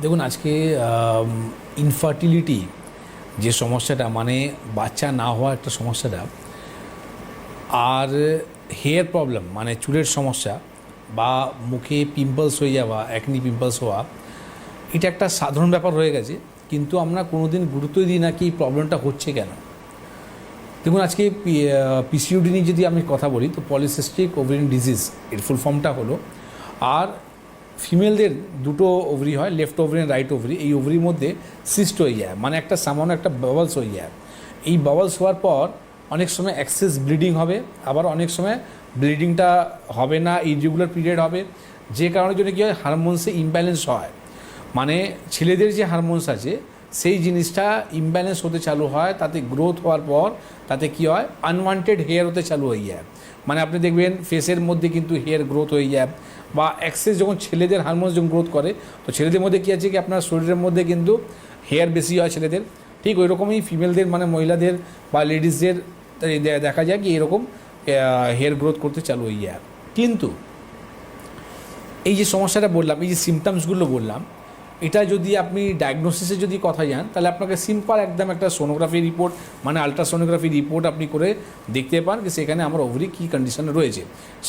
দেখুন আজকে ইনফার্টিলিটি যে সমস্যাটা, মানে বাচ্চা না হওয়া একটা সমস্যাটা, আর হেয়ার প্রবলেম মানে চুলের সমস্যা বা মুখে পিম্পলস হয়ে যাওয়া, অ্যাকনি পিম্পলস হওয়া, এটা একটা সাধারণ ব্যাপার হয়ে গেছে। কিন্তু আমরা কোনোদিন গুরুত্বই দিই না কি এই প্রবলেমটা হচ্ছে কেন। দেখুন আজকে পিসিওডি নিয়ে যদি আমি কথা বলি, তো পলিসিস্টিক ওভারিয়ান ডিজিজ এর ফুল ফর্মটা হলো, আর ফিমেলদের দুটো ওভারি হয়, left ovary and right ovary. এই ওভারির মধ্যে সিস্ট হয়ে যায়, মানে একটা সামান্য একটা বাবলস হয়ে যায়। এই বাবলস হওয়ার পর অনেক সময় এক্সেস ব্লিডিং হবে, আবার অনেক সময় ব্লিডিংটা হবে না, ইরেগুলার পিরিয়ড হবে, যে কারণের জন্য কী হয়, হারমোনসে ইমব্যালেন্স হয়। মানে ছেলেদের যে হারমোনস আছে সেই জিনিসটা ইমব্যালেন্স হতে চালু হয়, তাতে গ্রোথ হওয়ার পর তাতে কী হয়, আনওয়ান্টেড হেয়ার হতে চালু হয়ে যায়। মানে আপনি দেখবেন ফেসের মধ্যে কিন্তু হেয়ার গ্রোথ হয়ে যায়, বা অ্যাক্সেস যখন ছেলেদের হারমোনস যখন গ্রোথ করে, তো ছেলেদের মধ্যে কী আছে কি আপনার শরীরের মধ্যে কিন্তু হেয়ার বেশি হয় ছেলেদের। ঠিক ওই রকমই ফিমেলদের মানে মহিলাদের বা লেডিসদের দেখা যায় কি এরকম হেয়ার গ্রোথ করতে চালু হয়ে যায়। কিন্তু এই যে সমস্যাটা বললাম, এই যে সিমটমসগুলো বললাম, এটা যদি আপনি ডায়াগনোসিসে যদি কথা যান, তাহলে আপনাকে সিম্পল একদম একটা সোনোগ্রাফি রিপোর্ট মানে আলট্রাসোনোগ্রাফি রিপোর্ট আপনি করে দেখতে পান যে সেখানে আমার ওভারি কী কন্ডিশনে রয়েছে।